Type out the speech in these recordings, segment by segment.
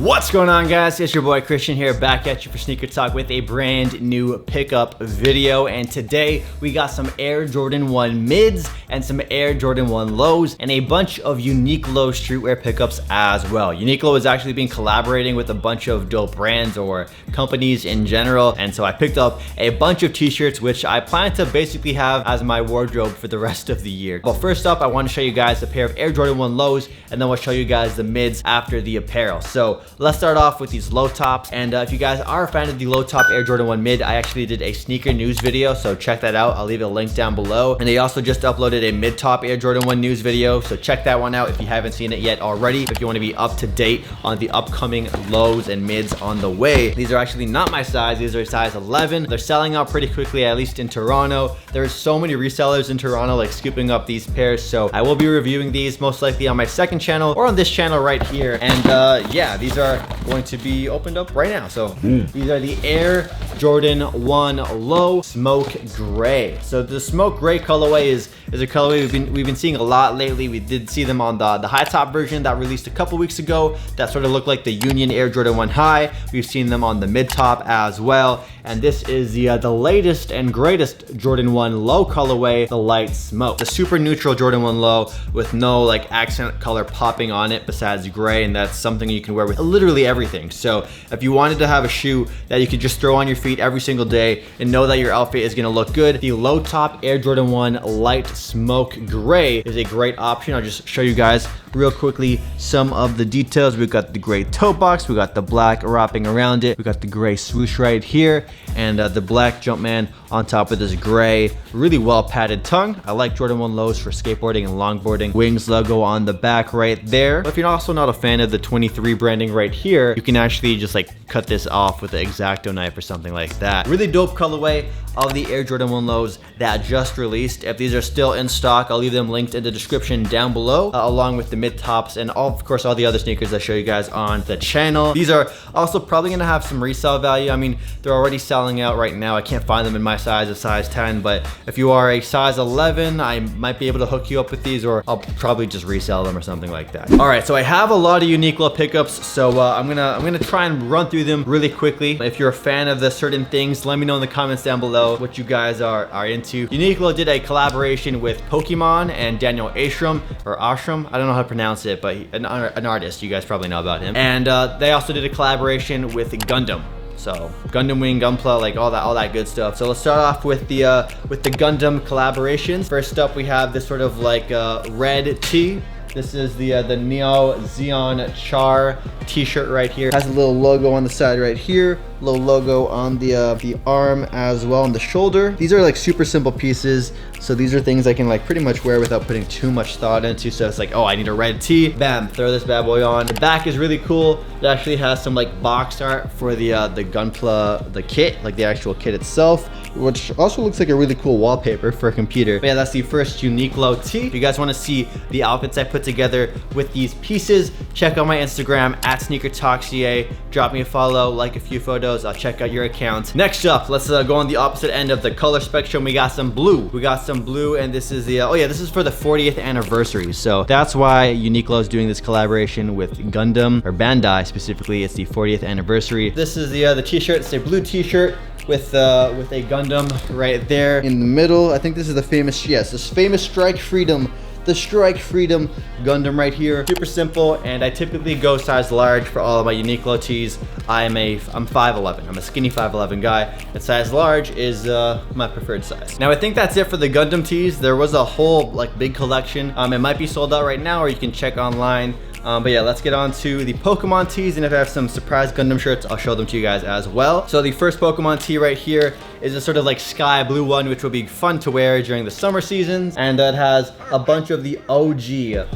What's going on, guys? It's your boy Christian here, back at you for Sneaker Talk with a brand new pickup video. And today we got some Air Jordan 1 mids and some Air Jordan 1 lows and a bunch of UNIQLO streetwear pickups as well. UNIQLO has actually been collaborating with a bunch of dope brands or companies in general, and so I picked up a bunch of t-shirts which I plan to basically have as my wardrobe for the rest of the year. But first up, I want to show you guys a pair of Air Jordan 1 lows, and then we'll show you guys the mids after the apparel. So let's start off with these low tops. And if you guys are a fan of the low top Air Jordan 1 mid, I actually did a sneaker news video, so check that out. I'll leave a link down below. And they also just uploaded a mid top Air Jordan 1 news video, so check that one out if you haven't seen it yet already. If you want to be up to date on the upcoming lows and mids on the way. These are actually not my size. These are size 11. They're selling out pretty quickly, at least in Toronto. There's so many resellers in Toronto like scooping up these pairs, so I will be reviewing these most likely on my second channel or on this channel right here. And yeah, these are going to be opened up right now. So these are the Air Jordan 1 Low Smoke Gray. So the smoke gray colorway is a colorway we've been seeing a lot lately. We did see them on the high top version that released a couple weeks ago that sort of looked like the Union Air Jordan 1 High. We've seen them on the mid top as well. And this is the latest and greatest Jordan 1 Low colorway, the light smoke. The super neutral Jordan 1 Low with no like accent color popping on it besides gray, and that's something you can wear with literally everything. So if you wanted to have a shoe that you could just throw on your feet every single day and know that your outfit is gonna look good, the low top Air Jordan 1 light smoke gray is a great option. I'll just show you guys real quickly some of the details. We've got the gray toe box, we got the black wrapping around it, we got the gray swoosh right here, and the black Jumpman on top of this gray, really well padded tongue. I like Jordan 1 lows for skateboarding and longboarding. Wings logo on the back right there. But if you're also not a fan of the 23 branding right here, you can actually just like cut this off with an X-Acto knife or something like that. Really dope colorway of the Air Jordan 1 lows that just released. If these are still in stock, I'll leave them linked in the description down below, along with the mid tops and of course all the other sneakers I show you guys on the channel. These are also probably gonna have some resale value. I mean, they're already selling out right now. I can't find them in my size, a size 10, but if you are a size 11, I might be able to hook you up with these, or I'll probably just resell them or something like that. All right, so I have a lot of UNIQLO pickups, so I'm gonna try and run through them really quickly. If you're a fan of the certain things, let me know in the comments down below what you guys are into. UNIQLO did a collaboration with Pokemon and Daniel Arsham, or Arsham, I don't know how to pronounce it, but an artist, you guys probably know about him. And they also did a collaboration with Gundam. So Gundam Wing, Gunpla, like all that good stuff. So let's start off with the Gundam collaborations. First up, we have this sort of like red tee. This is the Neo Zeon Char t-shirt right here. Has a little logo on the side right here. Little logo on the arm as well, on the shoulder. These are like super simple pieces. So these are things I can like pretty much wear without putting too much thought into. So it's like, oh, I need a red tee. Bam, throw this bad boy on. The back is really cool. It actually has some like box art for the Gunpla, the kit, like the actual kit itself, which also looks like a really cool wallpaper for a computer. But yeah, that's the first UNIQLO tee. If you guys want to see the outfits I put together with these pieces, check out my Instagram at SneakerTalkCA. Drop me a follow, like a few photos. I'll check out your account. Next up, let's go on the opposite end of the color spectrum. We got some blue. And this is the oh yeah, this is for the 40th anniversary. So that's why UNIQLO is doing this collaboration with Gundam, or Bandai specifically. It's the 40th anniversary. This is the t-shirt. It's a blue t-shirt with a Gundam right there in the middle. I think this is the famous, yes, this famous Strike Freedom. The Strike Freedom Gundam right here. Super simple, and I typically go size large for all of my UNIQLO tees. I'm 5'11". I'm a skinny 5'11" guy, and size large is my preferred size. Now I think that's it for the Gundam tees. There was a whole like big collection. It might be sold out right now, or you can check online. But yeah, let's get on to the Pokemon tees, and if I have some surprise Gundam shirts, I'll show them to you guys as well. So the first Pokemon tee right here is a sort of like sky blue one, which will be fun to wear during the summer seasons. And it has a bunch of the OG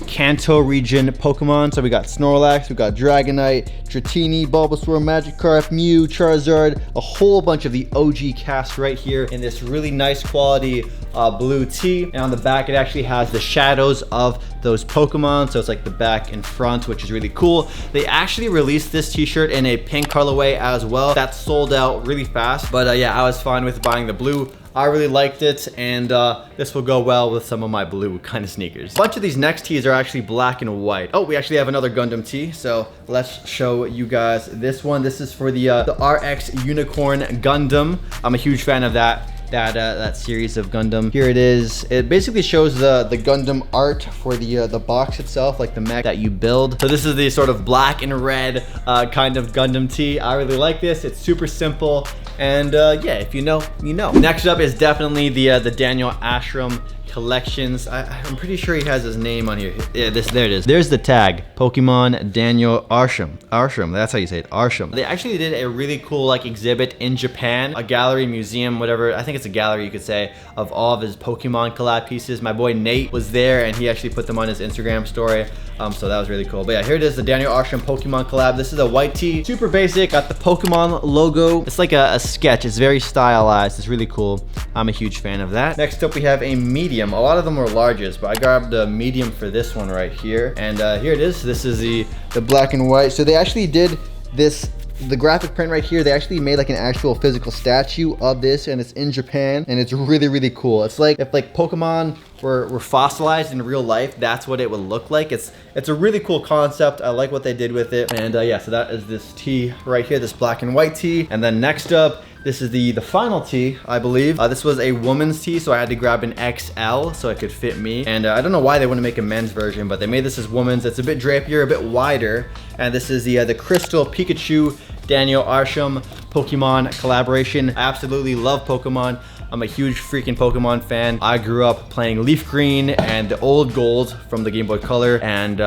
Kanto region Pokemon. So we got Snorlax, we got Dragonite, Dratini, Bulbasaur, Magikarp, Mew, Charizard, a whole bunch of the OG cast right here in this really nice quality blue tee. And on the back, it actually has the shadows of those Pokemon. So it's like the back and front, which is really cool. They actually released this t-shirt in a pink colorway as well. That sold out really fast. But yeah, I was fine with buying the blue. I really liked it, and this will go well with some of my blue kind of sneakers. A bunch of these next tees are actually black and white. Oh, we actually have another Gundam tee, so let's show you guys this one. This is for the RX Unicorn Gundam. I'm a huge fan of that series of Gundam. Here it is. It basically shows the Gundam art for the box itself, like the mech that you build. So this is the sort of black and red kind of Gundam tee. I really like this. It's super simple. And yeah, if you know, you know. Next up is definitely the Daniel Arsham collections. I'm pretty sure he has his name on here. Yeah, there it is. There's the tag, Pokemon Daniel Arsham. Arsham, that's how you say it, Arsham. They actually did a really cool like exhibit in Japan, a gallery, museum, whatever. I think it's a gallery, you could say, of all of his Pokemon collab pieces. My boy Nate was there, and he actually put them on his Instagram story. So that was really cool. But yeah, here it is, the Daniel Arsham Pokemon collab. This is a white tee, super basic, got the Pokemon logo. It's like a sketch. It's very stylized. It's really cool. I'm a huge fan of that. Next up, we have a medium. A lot of them were larges, but I grabbed a medium for this one right here. And here it is. This is the black and white. So they actually did this, the graphic print right here, they actually made like an actual physical statue of this, and it's in Japan, and it's really, really cool. It's like if like Pokemon were fossilized in real life, that's what it would look like. It's a really cool concept. I like what they did with it. And yeah, so that is this tee right here, this black and white tee. And then next up, this is the final tee, I believe. This was a woman's tee, so I had to grab an XL so it could fit me. And I don't know why they wouldn't make a men's version, but they made this as women's. It's a bit drapier, a bit wider. And this is the Crystal Pikachu Daniel Arsham Pokemon collaboration. I absolutely love Pokemon. I'm a huge freaking Pokemon fan. I grew up playing Leaf Green and the old Gold from the Game Boy Color, and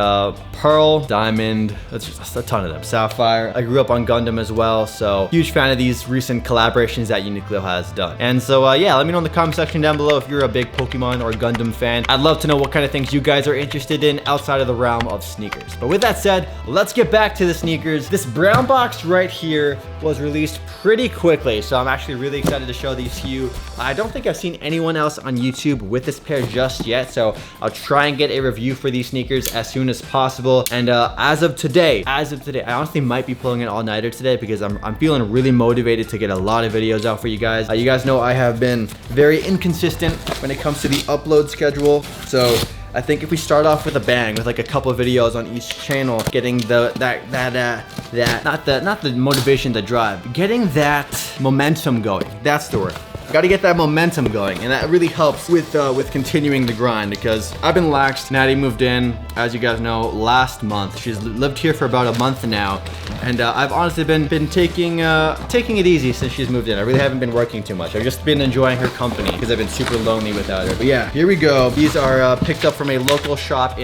Pearl, Diamond, that's just a ton of them, Sapphire. I grew up on Gundam as well, so huge fan of these recent collaborations that UNIQLO has done. And so yeah, let me know in the comment section down below if you're a big Pokemon or Gundam fan. I'd love to know what kind of things you guys are interested in outside of the realm of sneakers. But with that said, let's get back to the sneakers. This brown box right here was released pretty quickly, so I'm actually really excited to show these to you. I don't think I've seen anyone else on YouTube with this pair just yet, so I'll try and get a review for these sneakers as soon as possible. And as of today, I honestly might be pulling an all-nighter today because I'm feeling really motivated to get a lot of videos out for you guys. You guys know I have been very inconsistent when it comes to the upload schedule, so I think if we start off with a bang, with like a couple of videos on each channel, getting not the motivation to drive, getting that momentum going, that's the word. Got to get that momentum going, and that really helps with continuing the grind, because I've been laxed. Natty moved in, as you guys know, last month. She's lived here for about a month now, and I've honestly been taking it easy since she's moved in. I really haven't been working too much. I've just been enjoying her company because I've been super lonely without her. But yeah, here we go. These are picked up from a local shop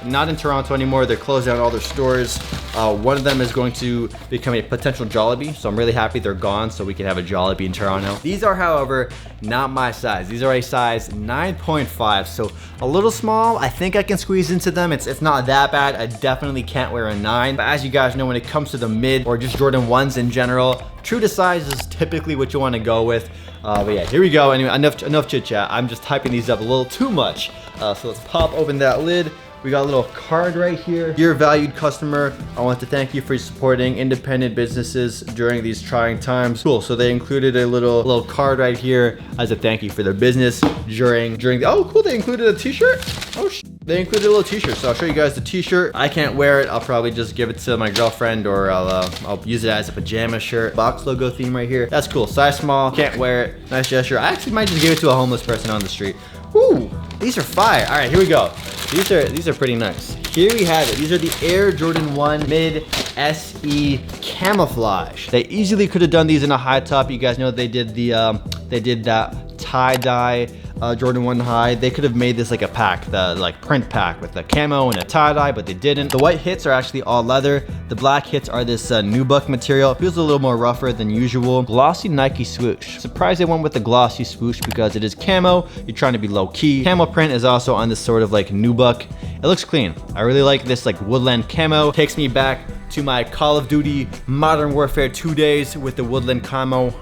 not in Toronto anymore. They're closed down all their stores. One of them is going to become a potential Jollibee, so I'm really happy they're gone so we can have a Jollibee in Toronto. These are, however, not my size. These are a size 9.5, so a little small. I think I can squeeze into them. It's not that bad. I definitely can't wear a 9, but as you guys know, when it comes to the mid or just Jordan 1s in general, true to size is typically what you want to go with. But yeah, here we go. Anyway, enough chit chat. I'm just hyping these up a little too much. So let's pop open that lid. We got a little card right here. Dear valued customer, I want to thank you for supporting independent businesses during these trying times. Cool, so they included a little card right here as a thank you for their business during the, oh cool, they included a t-shirt? Oh they included a little t-shirt, so I'll show you guys the t-shirt. I can't wear it. I'll probably just give it to my girlfriend, or I'll use it as a pajama shirt. Box logo theme right here. That's cool, size small, can't wear it. Nice gesture. I actually might just give it to a homeless person on the street. Woo, these are fire. All right, here we go. These are pretty nice. Here we have it. These are the Air Jordan 1 Mid SE Camouflage. They easily could have done these in a high top. You guys know they did that tie-dye Jordan 1 high. They could have made this like a pack, the like print pack with the camo and a tie-dye, but they didn't. The white hits are actually all leather. The black hits are this nubuck material. Feels a little more rougher than usual. Glossy Nike swoosh. Surprised they went with the glossy swoosh because it is camo. You're trying to be low key. Camo print is also on this sort of like nubuck. It looks clean. I really like this like woodland camo. Takes me back to my Call of Duty Modern Warfare 2 days with the Woodland Camo.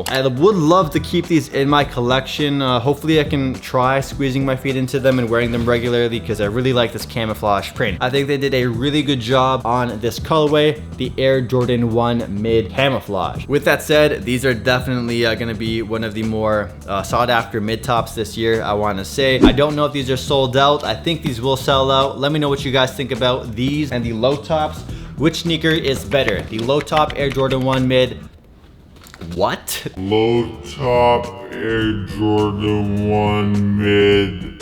I would love to keep these in my collection. Hopefully I can try squeezing my feet into them and wearing them regularly because I really like this camouflage print. I think they did a really good job on this colorway, the Air Jordan 1 Mid Camouflage. With that said, these are definitely going to be one of the more sought after mid tops this year, I want to say. I don't know if these are sold out. I think these will sell out. Let me know what you guys think about these and the low tops. Which sneaker is better? The low top Air Jordan 1 Mid. What? Low top Air Jordan 1 Mid.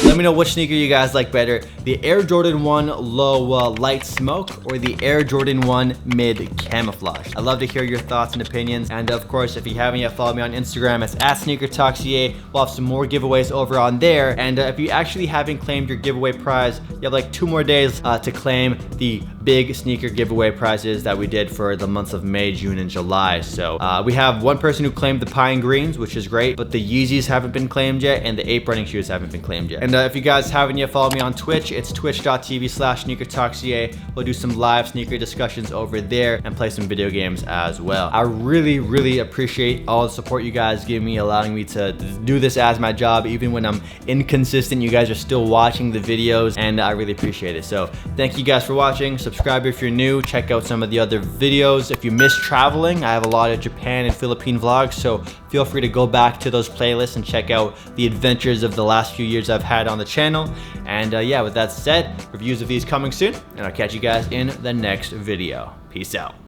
Let me know which sneaker you guys like better, the Air Jordan 1 Low Light Smoke or the Air Jordan 1 Mid Camouflage. I'd love to hear your thoughts and opinions. And of course, if you haven't yet, follow me on Instagram. It's @SneakerTalkCA. We'll have some more giveaways over on there. And if you actually haven't claimed your giveaway prize, you have like 2 more days to claim the big sneaker giveaway prizes that we did for the months of May, June, and July. So we have one person who claimed the Pine Greens, which is great, but the Yeezys haven't been claimed yet, and the Ape running shoes haven't been claimed yet. And if you guys haven't yet, follow me on Twitch. It's twitch.tv/SneakerTalkCA. We'll do some live sneaker discussions over there and play some video games as well. I really appreciate all the support you guys give me, allowing me to do this as my job. Even when I'm inconsistent, you guys are still watching the videos, and I really appreciate it. So thank you guys for watching. Subscribe if you're new. Check out some of the other videos. If you miss traveling, I have a lot of Japan and Philippine vlogs, so feel free to go back to those playlists and check out the adventures of the last few years I've had on the channel. And yeah, with that said, reviews of these coming soon, and I'll catch you guys in the next video. Peace out.